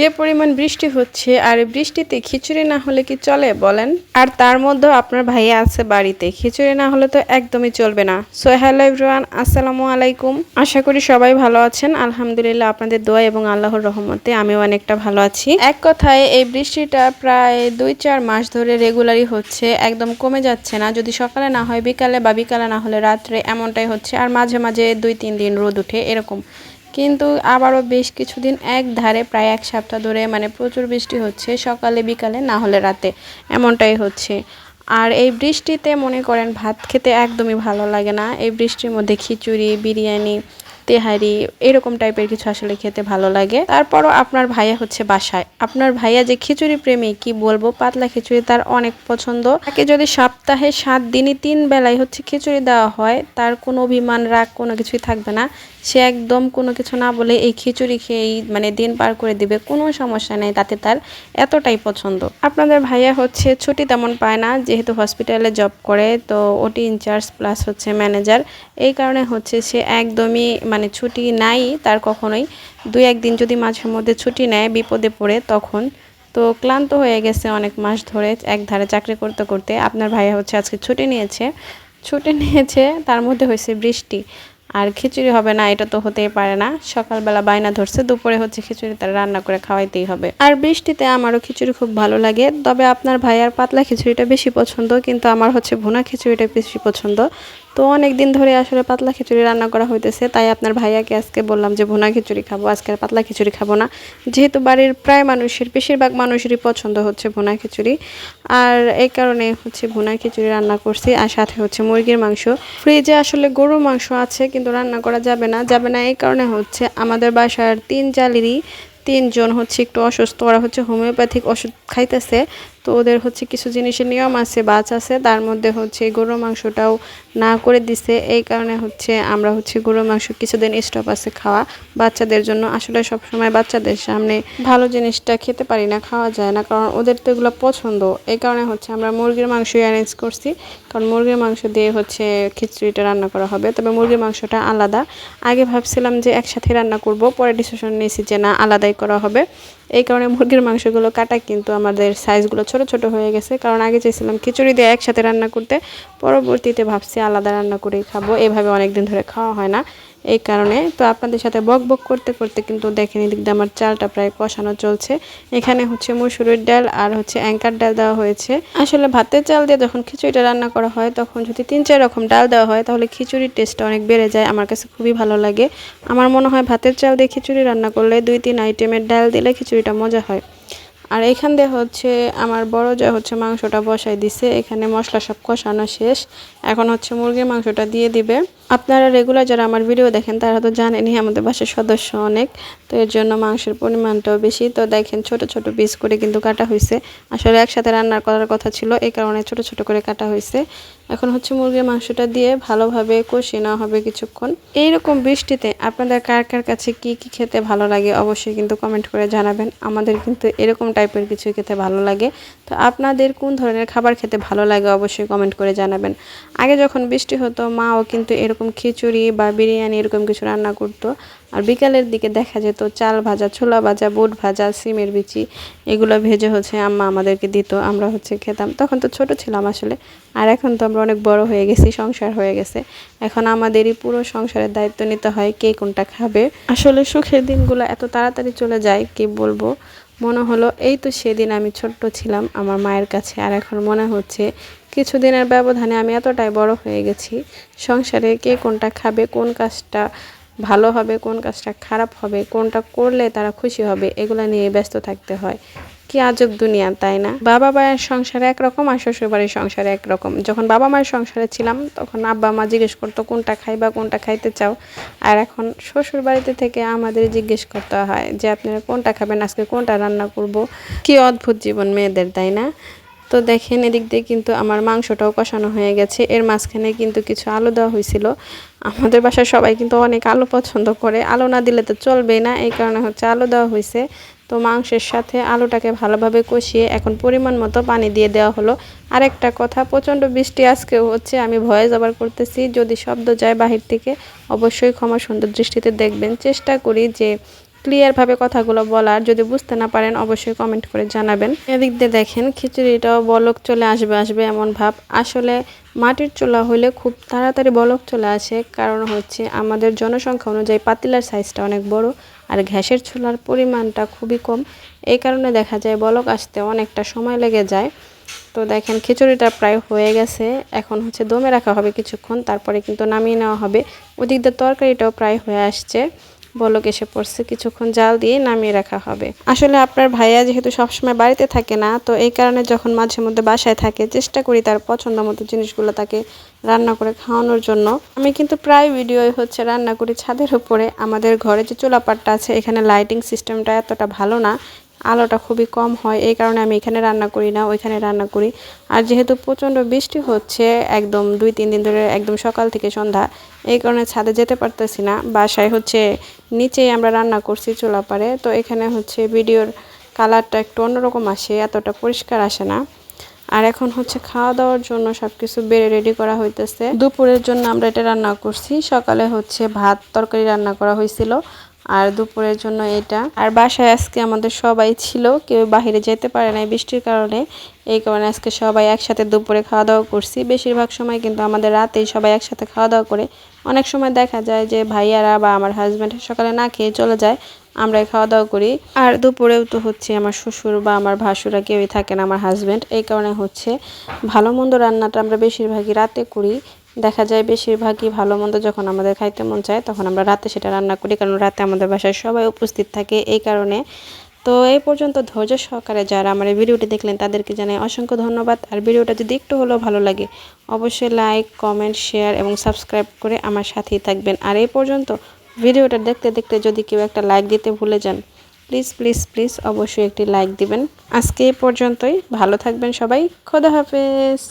যে পরিমাণ বৃষ্টি হচ্ছে আর এই বৃষ্টিতে খিচুড়ি না হলে কি চলে বলেন? আর তার মধ্যেও আপনার ভাইয়া আছে বাড়িতে, খিচুড়ি না হলে তো একদমই চলবে না। সো হ্যালো এভরিওয়ান, আসসালামু আলাইকুম। আশা করি সবাই ভালো আছেন। আলহামদুলিল্লাহ আপনাদের দোয়া এবং আল্লাহর রহমতে আমিও অনেকটা ভালো আছি। এক কথায় এই বৃষ্টিটা প্রায় 2-4 মাস ধরে রেগুলারই হচ্ছে, একদম কমে যাচ্ছে না। যদি সকালে না হয় বিকালে বা বিকালে না হলে রাত্রে, এমনটাই হচ্ছে। আর মাঝে মাঝে 2-3 দিন রোদ উঠে এরকম। কিন্তু আবারও বেশ কিছুদিন এক ধারে প্রায় এক সপ্তাহ ধরে মানে প্রচুর বৃষ্টি হচ্ছে, সকালে বিকালে না হলে রাতে, এমনটাই হচ্ছে। আর এই বৃষ্টিতে মনে করেন ভাত খেতে একদমই ভালো লাগে না। এই বৃষ্টির মধ্যে খিচুড়ি, বিরিয়ানি, তেহারি এরকম টাইপের কিছু আসলে খেতে ভালো লাগে। তারপরও আপনার ভাইয়া হচ্ছে বাসায়, আপনার ভাইয়া যে খিচুড়ি প্রেমী কি বলবো, পাতলা খিচুড়ি তার অনেক পছন্দ। তাকে যদি সপ্তাহে 7 দিনই 3 বেলায় হচ্ছে খিচুড়ি দেওয়া হয়, তার কোনো অভিমান রাগ কোনো কিছুই থাকবে না। সে একদম কোনো কিছু না বলে এই খিচুড়ি খেয়েই মানে দিন পার করে দিবে, কোনো সমস্যা নেই, তাতে তার এতটাই পছন্দ। আপনাদের ভাইয়া হচ্ছে ছুটি তেমন পায় না, যেহেতু হসপিটালে জব করে, তো ওটি ইনচার্জ প্লাস হচ্ছে ম্যানেজার। এই কারণে হচ্ছে সে একদমই মানে ছুটি নাই তার কখনোই। 2-1 দিন যদি মাঝে মধ্যে ছুটি নেয় বিপদে পড়ে তখন। তো ক্লান্ত হয়ে গেছে অনেক মাস ধরে একধারে চাকরি করতে করতে। আপনার ভাইয়া হচ্ছে আজকে ছুটি নিয়েছে, তার মধ্যে হয়েছে বৃষ্টি। আর খিচুড়ি হবে না এটা তো হতেই পারে না। সকালবেলা বায়না ধরছে, দুপুরে হচ্ছে খিচুড়ি তার রান্না করে খাওয়াইতেই হবে। আর বৃষ্টিতে আমারও খিচুড়ি খুব ভালো লাগে, তবে আপনার ভাইয়ার পাতলা খিচুড়িটা বেশি পছন্দ, কিন্তু আমার হচ্ছে ভুনা খিচুড়িটা বেশি পছন্দ। তো অনেক দিন ধরে আসলে পাতলা খিচুড়ি রান্না করা হইতেছে, তাই আপনার ভাইয়াকে আজকে বললাম যে ভুনা খিচুড়ি খাবো, আজকে আর পাতলা খিচুড়ি খাবো না। যেহেতু বাড়ির প্রায় মানুষের, বেশিরভাগ মানুষেরই পছন্দ হচ্ছে ভুনা খিচুড়ি, আর এই কারণে হচ্ছে ভুনা খিচুড়ি রান্না করছি। আর সাথে হচ্ছে মুরগির মাংস। ফ্রিজে আসলে গরুর মাংস আছে, কিন্তু রান্না করা যাবে না এই কারণে হচ্ছে আমাদের বাসার 3 জালেরই 3 জন হচ্ছে একটু অসুস্থ। ওরা হচ্ছে হোমিওপ্যাথিক ওষুধ খাইতেছে, তো ওদের হচ্ছে কিছু জিনিসের নিয়ম আছে, বাছ আছে, তার মধ্যে হচ্ছে গরুর মাংসটাও না করে দিছে। এই কারণে হচ্ছে আমরা হচ্ছে গরুর মাংস কিছুদিন স্টপ আছে খাওয়া বাচ্চাদের জন্য। আসলে সব সময় বাচ্চাদের সামনে ভালো জিনিসটা খেতে পারি না, খাওয়া যায় না, কারণ ওদের তো এগুলো পছন্দ। এই কারণে হচ্ছে আমরা মুরগির মাংসই অ্যারেঞ্জ করছি, কারণ মুরগির মাংস দিয়ে হচ্ছে খিচুড়িটা রান্না করা হবে। তবে মুরগির মাংসটা আলাদা। আগে ভাবছিলাম যে একসাথে রান্না করব, পরে ডিসিশন নিয়েছি যে না, আলাদাই করা হবে। এই কারণে মুরগির মাংসগুলো কাটা কিন্তু আমাদের সাইজগুলো ছোট ছোট হয়ে গেছে, কারণ আগে চাইছিলাম খিচুড়ি দিয়ে একসাথে রান্না করতে, পরবর্তীতে ভাবছি আলাদা রান্না করেই খাবো। এভাবে অনেকদিন ধরে খাওয়া হয় না, এই কারণে। তো আপনাদের সাথে বক বক করতে করতে কিন্তু দেখেন এদিক দিয়ে আমার চালটা প্রায় কষানো চলছে। এখানে হচ্ছে মসুরের ডাল আর হচ্ছে অ্যাঙ্কার ডাল দেওয়া হয়েছে। আসলে ভাতের চাল দিয়ে যখন খিচুড়িটা রান্না করা হয়, তখন যদি 3-4 রকম ডাল দেওয়া হয়, তাহলে খিচুড়ির টেস্টটা অনেক বেড়ে যায়। আমার কাছে খুবই ভালো লাগে। আমার মনে হয় ভাতের চাল দিয়ে খিচুড়ি রান্না করলে 2-3 আইটেমের ডাল দিলে খিচুড়িটা মজা হয়। আর এখান দিয়ে হচ্ছে আমার বড় যা হচ্ছে মাংসটা বসাই দিছে। এখানে মশলা সব কষানো শেষ, এখন হচ্ছে মুরগির মাংসটা দিয়ে দিবে। আপনারা রেগুলার যারা আমার ভিডিও দেখেন তারা তো জানেনই আমাদের বাসার সদস্য অনেক, তো এর জন্য মাংসের পরিমাণটাও বেশি। তো দেখেন ছোট ছোট পিস করে কিন্তু কাটা হয়েছে। আসলে একসাথে রান্না করার কথা ছিল, এই কারণে ছোট ছোট করে কাটা হয়েছে। এখন হচ্ছে মুরগির মাংসটা দিয়ে ভালোভাবে কষিয়ে নেওয়া হবে কিছুক্ষণ। এইরকম বৃষ্টিতে আপনাদের কার কার কাছে কি কি খেতে ভালো লাগে অবশ্যই কিন্তু কমেন্ট করে জানাবেন। আমাদের কিন্তু এরকম টাইপের কিছু খেতে ভালো লাগে। তো আপনাদের কোন ধরনের খাবার খেতে ভালো লাগে অবশ্যই কমেন্ট করে জানাবেন। আগে যখন বৃষ্টি হতো, মাও কিন্তু এরকম খিচুড়ি বা বিরিয়ানি এরকম কিছু রান্না করতো। আর বিকালের দিকে দেখা যেত চাল ভাজা, ছোলা ভাজা, বুট ভাজা, সিমের বিচি, এগুলো ভেজে হচ্ছে আম্মা আমাদেরকে দিত, আমরা হচ্ছে খেতাম। তখন তো ছোট ছিলাম আসলে। আর এখন তো আমরা অনেক বড় হয়ে গেছি, সংসার হয়ে গেছে, এখন আমাদেরই পুরো সংসারের দায়িত্ব নিতে হয় কে কোনটা খাবে। আসলে সুখের দিনগুলো এত তাড়াতাড়ি চলে যায় কি বলবো। মনে হলো এই তো সেদিন আমি ছোট্ট ছিলাম আমার মায়ের কাছে, আর এখন মনে হচ্ছে কিছুদিনের ব্যবধানে আমি এতটাই বড় হয়ে গেছি। সংসারে কে কোনটা খাবে, কোন কাজটা ভালো হবে, কোন কাজটা খারাপ হবে, কোনটা করলে তারা খুশি হবে, এগুলো নিয়ে ব্যস্ত থাকতে হয়। কি আজব দুনিয়া, তাই না? বাবা মায়ের সংসারে একরকম আর শ্বশুর বাড়ির সংসারে একরকম। যখন বাবা মায়ের সংসারে ছিলাম তখন আব্বা মা জিজ্ঞেস করতো কোনটা খাইবা, কোনটা খাইতে চাও। আর এখন শ্বশুর বাড়িতে থেকে আমাদের জিজ্ঞেস করতে হয় যে আপনারা কোনটা খাবেন, আজকে কোনটা রান্না করব। কি অদ্ভুত জীবন মেয়েদের, তাই না? তো দেখেন এদিক দিয়ে কিন্তু আমার মাংসটাও কষানো হয়ে গেছে। এর মাঝখানে কিন্তু কিছু আলু দেওয়া হয়েছিল। আমাদের বাসার সবাই কিন্তু অনেক আলু পছন্দ করে, আলু না দিলে তো চলবেই না, এই কারণে হচ্ছে আলু দেওয়া হয়েছে। তো মাংসের সাথে আলুটাকে ভালোভাবে কষিয়ে এখন পরিমাণ মতো পানি দিয়ে দেওয়া হলো। আরেকটা কথা, প্রচণ্ড বৃষ্টি আজকেও হচ্ছে, আমি ভয়েস ওভার করতেছি, যদি শব্দ যায় বাহির থেকে অবশ্যই ক্ষমা সুন্দর দৃষ্টিতে দেখবেন। চেষ্টা করি যে ক্লিয়ারভাবে কথাগুলো বলার। যদি বুঝতে না পারেন অবশ্যই কমেন্ট করে জানাবেন। এদিক দিয়ে দেখেন খিচুড়িটাও বলক চলে আসবে এমন ভাব। আসলে মাটির চুলা হইলে খুব তাড়াতাড়ি বলক চলে আসে, কারণ হচ্ছে আমাদের জনসংখ্যা অনুযায়ী পাতিলার সাইজটা অনেক বড় আর গ্যাসের চুলার পরিমাণটা খুবই কম। এই কারণে দেখা যায় বলক আসতে অনেকটা সময় লেগে যায়। তো দেখেন খিচুড়িটা প্রায় হয়ে গেছে, এখন হচ্ছে দমে রাখা হবে কিছুক্ষণ, তারপরে কিন্তু নামিয়ে নেওয়া হবে। ওদিক দিয়ে তরকারিটাও প্রায় হয়ে আসছে, বলক এসে পড়ছে, কিছুক্ষণ জাল দিয়ে নামিয়ে রাখা হবে। আসলে আপনার ভাইয়া যেহেতু সবসময় বাড়িতে থাকে না, তো এই কারণে যখন মাঝে মধ্যে বাসায় থাকে চেষ্টা করি তার পছন্দ মতো জিনিসগুলো তাকে রান্না করে খাওয়ানোর জন্য। আমি কিন্তু প্রায় ভিডিও হচ্ছে রান্না করি ছাদের উপরে। আমাদের ঘরে যে চুলাপাটটা আছে এখানে লাইটিং সিস্টেমটা এতটা ভালো না, আলোটা খুবই কম হয়, এই কারণে আমি এখানে রান্না করি না, ওইখানে রান্না করি। আর যেহেতু প্রচণ্ড বৃষ্টি হচ্ছে একদম 2-3 দিন ধরে, একদম সকাল থেকে সন্ধ্যা, এই কারণে ছাদে যেতে পারতেছি না। বাসায় হচ্ছে নিচেই আমরা রান্না করছি চুলা পারে। তো এখানে হচ্ছে ভিডিওর কালারটা একটু অন্যরকম আসে, এতটা পরিষ্কার আসে না। আর এখন হচ্ছে খাওয়া দাওয়ার জন্য সবকিছু বেড়ে রেডি করা হইতেছে। দুপুরের জন্য আমরা এটা রান্না করছি, সকালে হচ্ছে ভাত তরকারি রান্না করা হয়েছিল আর দুপুরের জন্য এটা। আর বাসায় আজকে আমাদের সবাই ছিল, কেউ বাইরে যেতে পারে নাই বৃষ্টির কারণে, এই কারণে আজকে সবাই একসাথে দুপুরে খাওয়া দাওয়া করছি। বেশিরভাগ সময় কিন্তু আমাদের রাতেই সবাই একসাথে খাওয়া দাওয়া করে। অনেক সময় দেখা যায় যে ভাইয়ারা বা আমার হাজব্যান্ড সকালে না খেয়ে চলে যায়, আমরাই খাওয়া দাওয়া করি। আর দুপুরেও তো হচ্ছে আমার শ্বশুর বা আমার ভাসুরা কেউই থাকে না, আমার হাজব্যান্ড, এই কারণে হচ্ছে ভালো মন্দ রান্নাটা আমরা বেশিরভাগই রাতে করি। দেখা যায় বেশিরভাগই ভালো মন্দ যখন আমাদের খাইতে মন চায় তখন আমরা রাতে সেটা রান্না করি, কারণ রাতে আমাদের বাসায় সবাই উপস্থিত থাকে এই কারণে। তো এই পর্যন্ত ধৈর্য সহকারে যারা আমার এই ভিডিওটি দেখলেন তাদেরকে জানাই অসংখ্য ধন্যবাদ। আর ভিডিওটা যদি একটু হলেও ভালো লাগে অবশ্যই লাইক, কমেন্ট, শেয়ার এবং সাবস্ক্রাইব করে আমার সাথেই থাকবেন। আর এই পর্যন্ত ভিডিওটা দেখতে দেখতে যদি কেউ একটা লাইক দিতে ভুলে যান, প্লিজ প্লিজ প্লিজ অবশ্যই একটি লাইক দিবেন। আজকে এই পর্যন্তই, ভালো থাকবেন সবাই, খোদা হাফেজ।